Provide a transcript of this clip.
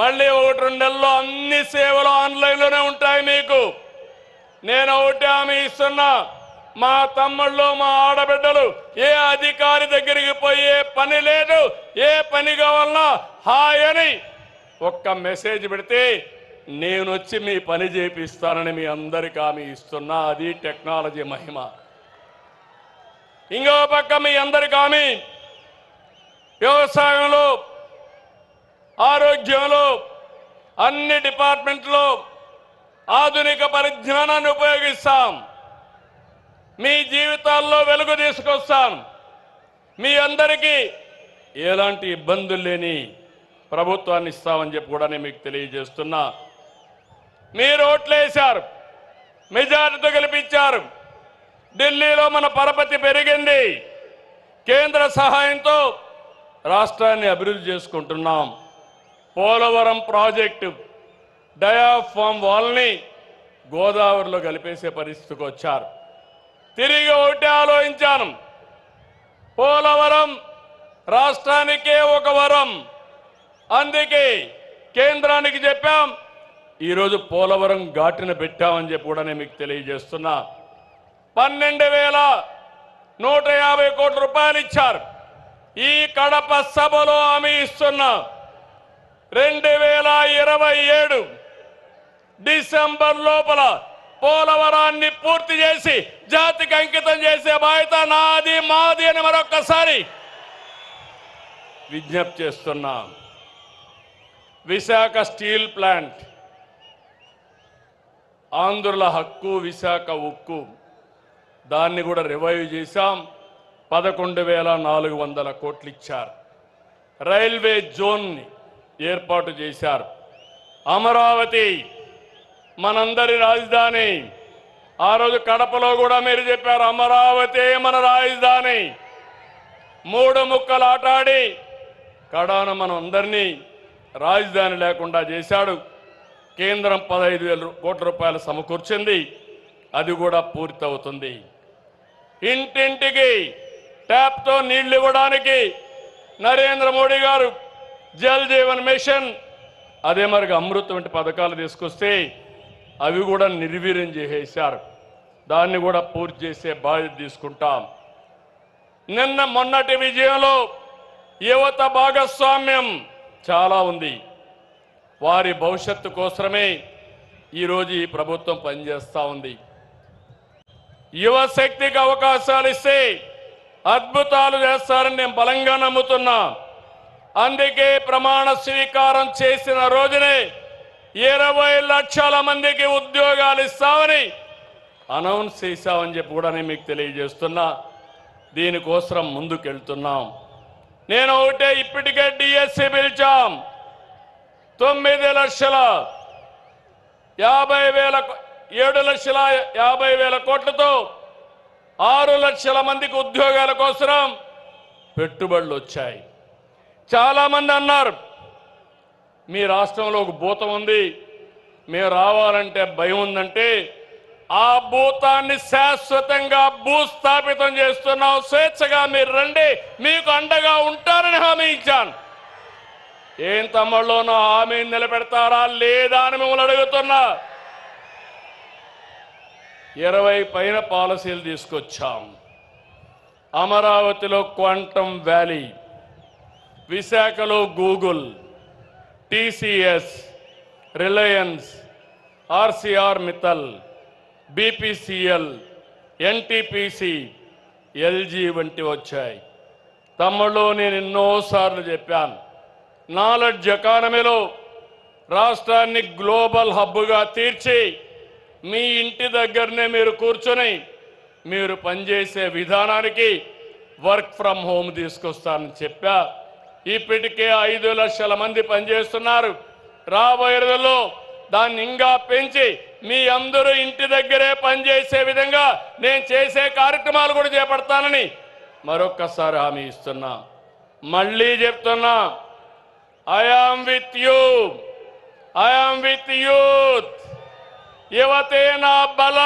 మళ్ళీ 1-2 నెలల్లో అన్ని సేవలు ఆన్లైన్లోనే ఉంటాయి మీకు. నేను ఒకటి హామీ ఇస్తున్నా, మా తమ్ముళ్ళు మా ఆడబిడ్డలు ఏ అధికారి దగ్గరికి పోయే పని లేదు. ఏ పని కావాలన్నా హాయ్ అని ఒక్క మెసేజ్ పెడితే నేను వచ్చి మీ పని చేపిస్తానని మీ అందరికీ హామీ ఇస్తున్నా. అది టెక్నాలజీ మహిమ. ఇంకో పక్క మీ అందరికీ హామీ, వ్యవసాయంలో, ఆరోగ్యంలో, అన్ని డిపార్ట్మెంట్లో ఆధునిక పరిజ్ఞానాన్ని ఉపయోగిస్తాం. మీ జీవితాల్లో వెలుగు తీసుకొస్తాం. మీ అందరికీ ఎలాంటి ఇబ్బందులు లేని ప్రభుత్వాన్ని ఇస్తామని చెప్పి కూడా నేను మీకు తెలియజేస్తున్నా. మీరు ఓట్లేశారు, మెజారిటీతో గెలిపించారు. ఢిల్లీలో మన పరపతి పెరిగింది. కేంద్ర సహాయంతో రాష్ట్రాన్ని అభివృద్ధి చేసుకుంటున్నాం. పోలవరం ప్రాజెక్టు డయాఫామ్ వాల్ని గోదావరిలో కలిపేసే పరిస్థితికి వచ్చారు. తిరిగి ఒకటే ఆలోచించాను, పోలవరం రాష్ట్రానికే ఒక వరం. అందుకే కేంద్రానికి చెప్పాం, ఈరోజు పోలవరం ఘాటిన పెట్టామని చెప్పి కూడా నేను మీకు తెలియజేస్తున్నా. 12,150 కోట్ల రూపాయలు ఇచ్చారు. ఈ కడప సభలో హామీ ఇస్తున్నా, 2027 డిసెంబర్ లోపల పోలవరాన్ని పూర్తి చేసి జాతికి అంకితం చేసే బాధ్యత నాది, మాది అని మరొక్కసారి విజ్ఞప్తి చేస్తున్నా. విశాఖ స్టీల్ ప్లాంట్, ఆంధ్రుల హక్కు విశాఖ ఉక్కు, దాన్ని కూడా రివైవ్ చేశాం. 11,400 కోట్లు ఇచ్చారు. రైల్వే జోన్ని ఏర్పాటు చేశారు. అమరావతి మనందరి రాజధాని. ఆ రోజు కడపలో కూడా మీరు చెప్పారు, అమరావతి మన రాజధాని. 3 ముక్కలు ఆటాడి కడాన మనం అందరినీ రాజధాని లేకుండా చేశాడు. కేంద్రం 15,000 కోట్ల రూపాయలు సమకూర్చింది. అది కూడా పూర్తవుతుంది. ఇంటింటికి ట్యాప్తో నీళ్లు ఇవ్వడానికి నరేంద్ర మోడీ గారు జల్ జీవన్ మిషన్, అదే మరి అమృత్ వంటి పథకాలు తీసుకొస్తే అవి కూడా నిర్వీర్యం చేసేశారు. దాన్ని కూడా పూర్తి చేసే బాధ్యత తీసుకుంటాం. మొన్నటి విజయంలో యువత భాగస్వామ్యం చాలా ఉంది. వారి భవిష్యత్తు కోసమే ఈరోజు ఈ ప్రభుత్వం పనిచేస్తూ ఉంది. యువశక్తికి అవకాశాలు ఇస్తే అద్భుతాలు చేస్తారని నేను బలంగా నమ్ముతున్నా. అందుకే ప్రమాణ స్వీకారం చేసిన రోజునే 20 లక్షల మందికి ఉద్యోగాలు ఇస్తామని అనౌన్స్ చేశామని చెప్పి కూడా నేను మీకు తెలియజేస్తున్నా. దీనికోసం ముందుకెళ్తున్నాం. నేను ఒకటే, ఇప్పటికే డిఎస్సి పిలిచాం. 7,50,000 కోట్లతో 6 లక్షల మందికి ఉద్యోగాల కోసం పెట్టుబడులు వచ్చాయి. చాలా మంది అన్నారు, మీ రాష్ట్రంలో ఒక భూతం ఉంది, మేము రావాలంటే భయం ఉందంటే, ఆ భూతాన్ని శాశ్వతంగా భూస్థాపితం చేస్తున్నాం. స్వేచ్ఛగా మీరు రండి, మీకు అండగా ఉంటారని హామీ ఇచ్చాను. ఏం తమ్ముళ్ళు, నా హామీని నిలబెడతారా లేదా అని మిమ్మల్ని అడుగుతున్నా. 20 పైన పాలసీలు తీసుకొచ్చాం. అమరావతిలో క్వాంటమ్ వ్యాలీ, విశాఖలో Google, TCS, Reliance, RCR Mittal, BPCL, NTPC, LG వంటి వచ్చాయి. తమ్ముళ్ళు, నేను ఎన్నోసార్లు చెప్పాను, నాలెడ్జ్ ఎకానమీలో రాష్ట్రాన్ని గ్లోబల్ హబ్గా తీర్చి మీ ఇంటి దగ్గరనే మీరు కూర్చొని మీరు పనిచేసే విధానానికి వర్క్ ఫ్రమ్ హోమ్ తీసుకొస్తానని చెప్పా. ఇప్పటికే 5 లక్షల మంది పనిచేస్తున్నారు. రాబోయే రోజుల్లో దాన్ని ఇంకా పెంచి మీ అందరూ ఇంటి దగ్గరే పనిచేసే విధంగా నేను చేసే కార్యక్రమాలు కూడా చేపడతానని మరొక్కసారి హామీ ఇస్తున్నా. మళ్ళీ చెప్తున్నా, I am with you, I am with youth. యువతే నా బలం.